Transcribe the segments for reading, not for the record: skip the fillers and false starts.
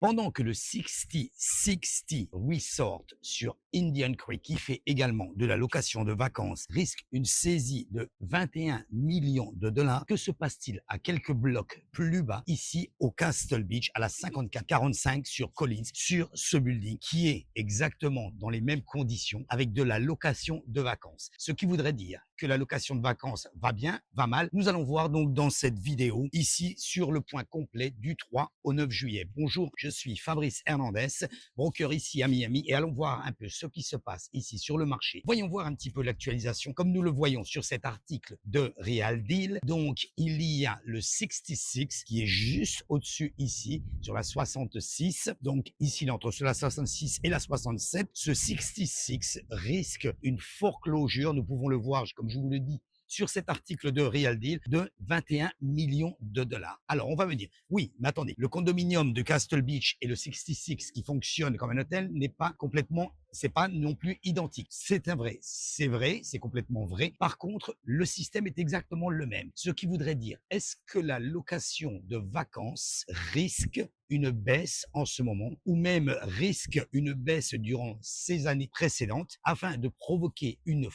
Pendant que le 60-60 Resort sur Indian Creek, qui fait également de la location de vacances, risque une saisie de 21 millions de dollars, que se passe-t-il à quelques blocs plus bas, ici au Castle Beach, à la 5445 sur Collins, sur ce building qui est exactement dans les mêmes conditions avec de la location de vacances. Ce qui voudrait dire que la location de vacances va bien, va mal. Nous allons voir donc dans cette vidéo, ici, sur le point complet du 3 au 9 juillet. Bonjour, je suis Fabrice Hernandez, broker ici à Miami, et allons voir un peu ce qui se passe ici sur le marché. Voyons voir un petit peu l'actualisation, comme nous le voyons sur cet article de Real Deal. Donc, il y a le 66 qui est juste au-dessus ici, sur la 66. Donc, ici, entre la 66 et la 67, ce 66 risque une foreclosure. Nous pouvons le voir, comme je vous le dis, sur cet article de Real Deal de 21 millions de dollars. Alors, on va me dire, oui, mais attendez, le condominium de Castle Beach et le 66 qui fonctionne comme un hôtel n'est pas complètement, c'est pas non plus identique. C'est vrai, c'est complètement vrai. Par contre, le système est exactement le même. Ce qui voudrait dire, est-ce que la location de vacances risque une baisse en ce moment, ou même risque une baisse durant ces années précédentes, afin de provoquer une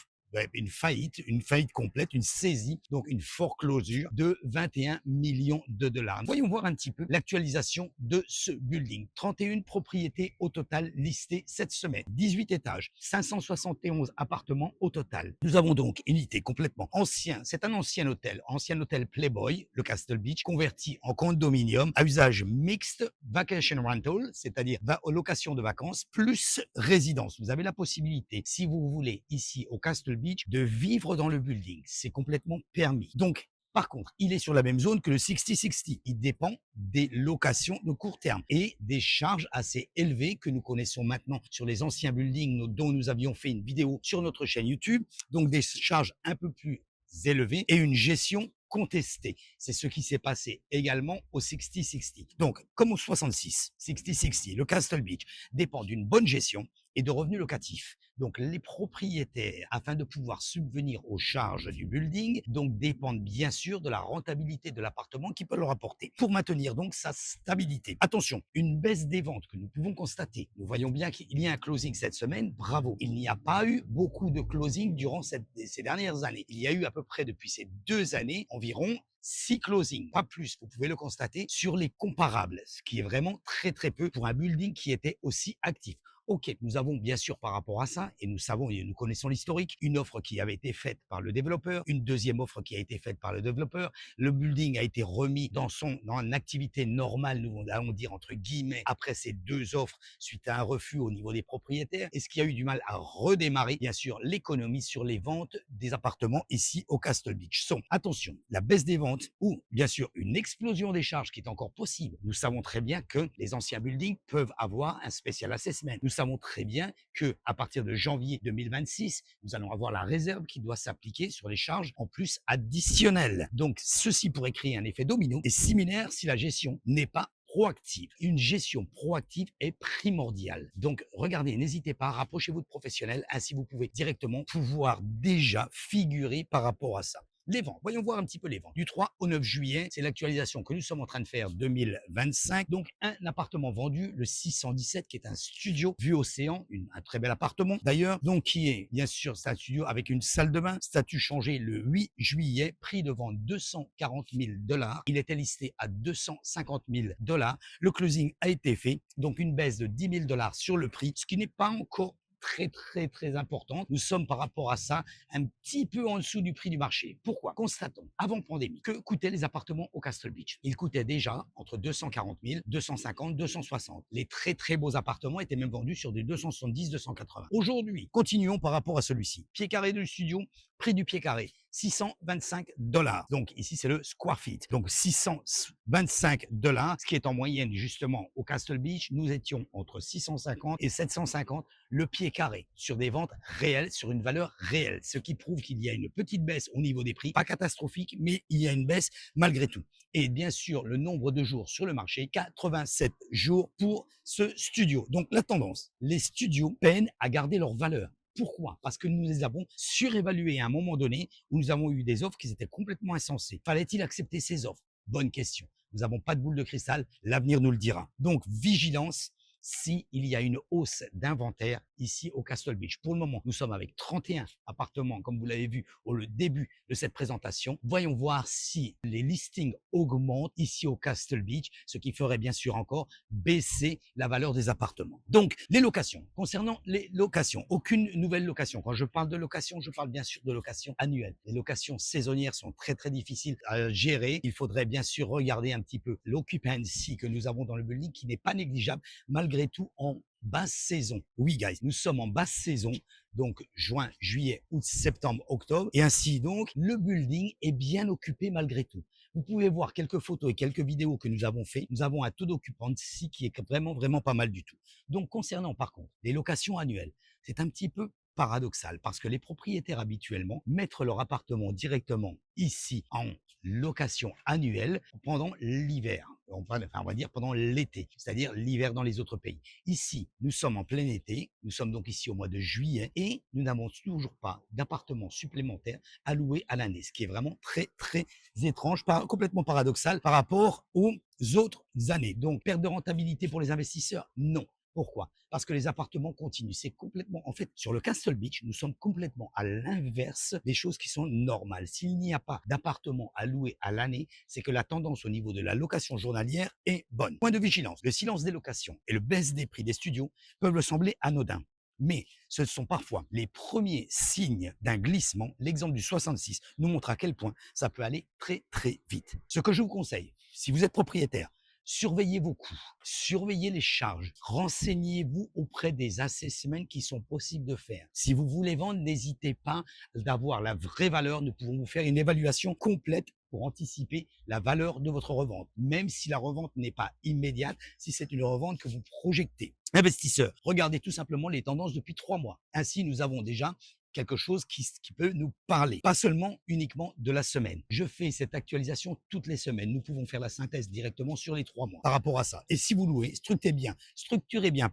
faillite complète, une saisie, donc une foreclosure de 21 millions de dollars. Voyons voir un petit peu l'actualisation de ce building. 31 propriétés au total listées cette semaine, 18 étages, 571 appartements au total. Nous avons donc une unité complètement ancien, c'est un ancien hôtel Playboy, le Castle Beach, converti en condominium à usage mixte, vacation rental, c'est-à-dire location de vacances, plus résidence. Vous avez la possibilité, si vous voulez, ici au Castle Beach, de vivre dans le building. C'est complètement permis. Donc, par contre, il est sur la même zone que le 60-60. Il dépend des locations de court terme et des charges assez élevées que nous connaissons maintenant sur les anciens buildings dont nous avions fait une vidéo sur notre chaîne YouTube. Donc, des charges un peu plus élevées et une gestion contestée. C'est ce qui s'est passé également au 60-60. Donc, comme au 66, 60-60, le Castle Beach dépend d'une bonne gestion et de revenus locatifs. Donc, les propriétaires, afin de pouvoir subvenir aux charges du building, donc dépendent bien sûr de la rentabilité de l'appartement qui peut leur apporter pour maintenir donc sa stabilité. Attention, une baisse des ventes que nous pouvons constater. Nous voyons bien qu'il y a un closing cette semaine. Bravo. Il n'y a pas eu beaucoup de closing durant ces dernières années. Il y a eu à peu près depuis ces 2 années environ 6 closings, pas plus, vous pouvez le constater, sur les comparables, ce qui est vraiment très très peu pour un building qui était aussi actif. Ok, nous avons bien sûr par rapport à ça, et nous savons et nous connaissons l'historique, une offre qui avait été faite par le développeur, une deuxième offre qui a été faite par le développeur, le building a été remis dans une activité normale, nous allons dire entre guillemets, après ces 2 offres suite à un refus au niveau des propriétaires, et ce qui a eu du mal à redémarrer, bien sûr, l'économie sur les ventes des appartements ici au Castle Beach. Donc, attention, la baisse des ventes ou bien sûr une explosion des charges qui est encore possible. Nous savons très bien que les anciens buildings peuvent avoir un special assessment. Nous savons très bien que à partir de janvier 2026, nous allons avoir la réserve qui doit s'appliquer sur les charges en plus additionnelles. Donc, ceci pourrait créer un effet domino et similaire si la gestion n'est pas proactive. Une gestion proactive est primordiale. Donc, regardez, n'hésitez pas, rapprochez-vous de professionnels, ainsi vous pouvez directement pouvoir déjà figurer par rapport à ça. Les ventes, voyons voir un petit peu les ventes. Du 3 au 9 juillet, c'est l'actualisation que nous sommes en train de faire 2025. Donc, un appartement vendu, le 617, qui est un studio vue océan, un très bel appartement d'ailleurs, donc qui est bien sûr c'est un studio avec une salle de bain, statut changé le 8 juillet, prix de vente 240 000 dollars. Il était listé à 250 000 dollars. Le closing a été fait, donc une baisse de 10 000 dollars sur le prix, ce qui n'est pas encore très important. Nous sommes par rapport à ça un petit peu en dessous du prix du marché. Pourquoi? Constatons, avant pandémie, que coûtaient les appartements au Castle Beach? Ils coûtaient déjà entre 240 000, 250, 260. Les très beaux appartements étaient même vendus sur des 270, 280. Aujourd'hui, continuons par rapport à celui-ci. Pied carré du studio, prix du pied carré, 625 dollars. Donc ici, c'est le square feet. Donc 625 dollars, ce qui est en moyenne justement au Castle Beach. Nous étions entre 650 et 750 le pied carré sur des ventes réelles, sur une valeur réelle. Ce qui prouve qu'il y a une petite baisse au niveau des prix, pas catastrophique, mais il y a une baisse malgré tout. Et bien sûr, le nombre de jours sur le marché, 87 jours pour ce studio. Donc la tendance, les studios peinent à garder leur valeur. Pourquoi? Parce que nous les avons surévalués à un moment donné où nous avons eu des offres qui étaient complètement insensées. Fallait-il accepter ces offres? Bonne question. Nous n'avons pas de boule de cristal, l'avenir nous le dira. Donc, vigilance s'il y a une hausse d'inventaire ici au Castle Beach. Pour le moment, nous sommes avec 31 appartements, comme vous l'avez vu au début de cette présentation. Voyons voir si les listings augmentent ici au Castle Beach, ce qui ferait bien sûr encore baisser la valeur des appartements. Donc, les locations. Concernant les locations, aucune nouvelle location. Quand je parle de location, je parle bien sûr de location annuelle. Les locations saisonnières sont très très difficiles à gérer. Il faudrait bien sûr regarder un petit peu l'occupancy que nous avons dans le building qui n'est pas négligeable malgré tout en basse saison. Oui, guys, nous sommes en basse saison, donc juin, juillet, août, septembre, octobre, et ainsi donc, le building est bien occupé malgré tout. Vous pouvez voir quelques photos et quelques vidéos que nous avons fait. Nous avons un taux d'occupancy qui est vraiment pas mal du tout. Donc, concernant par contre les locations annuelles, c'est un petit peu paradoxal parce que les propriétaires habituellement mettent leur appartement directement ici en location annuelle pendant l'hiver. Enfin, on va dire pendant l'été, c'est-à-dire l'hiver dans les autres pays. Ici, nous sommes en plein été, nous sommes donc ici au mois de juillet et nous n'avons toujours pas d'appartement supplémentaire à louer à l'année, ce qui est vraiment très, très étrange, complètement paradoxal par rapport aux autres années. Donc, perte de rentabilité pour les investisseurs? Non. Pourquoi? Parce que les appartements continuent. C'est complètement, en fait, sur le Castle Beach, nous sommes complètement à l'inverse des choses qui sont normales. S'il n'y a pas d'appartements à louer à l'année, c'est que la tendance au niveau de la location journalière est bonne. Point de vigilance. Le silence des locations et le baisse des prix des studios peuvent le sembler anodins. Mais ce sont parfois les premiers signes d'un glissement. L'exemple du 66 nous montre à quel point ça peut aller très, très vite. Ce que je vous conseille, si vous êtes propriétaire, surveillez vos coûts, surveillez les charges, renseignez-vous auprès des assessments qui sont possibles de faire. Si vous voulez vendre, n'hésitez pas d'avoir la vraie valeur. Nous pouvons vous faire une évaluation complète pour anticiper la valeur de votre revente, même si la revente n'est pas immédiate, si c'est une revente que vous projetez. Investisseurs, regardez tout simplement les tendances depuis 3 mois. Ainsi, nous avons déjà quelque chose qui peut nous parler, pas seulement uniquement de la semaine. Je fais cette actualisation toutes les semaines. Nous pouvons faire la synthèse directement sur les 3 mois par rapport à ça. Et si vous louez, structurez bien,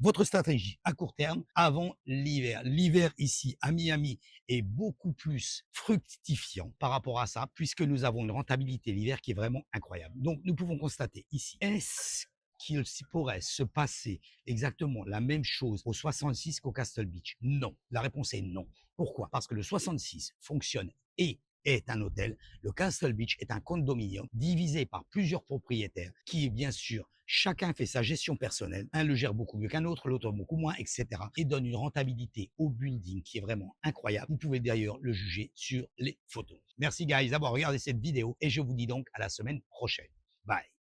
votre stratégie à court terme avant l'hiver. L'hiver ici à Miami est beaucoup plus fructifiant par rapport à ça, puisque nous avons une rentabilité l'hiver qui est vraiment incroyable. Donc, nous pouvons constater ici, est-ce qu'il pourrait se passer exactement la même chose au 66 qu'au Castle Beach? Non. La réponse est non. Pourquoi? Parce que le 66 fonctionne et est un hôtel. Le Castle Beach est un condominium divisé par plusieurs propriétaires qui, bien sûr, chacun fait sa gestion personnelle. Un le gère beaucoup mieux qu'un autre, l'autre beaucoup moins, etc. Et donne une rentabilité au building qui est vraiment incroyable. Vous pouvez d'ailleurs le juger sur les photos. Merci guys d'avoir regardé cette vidéo et je vous dis donc à la semaine prochaine. Bye.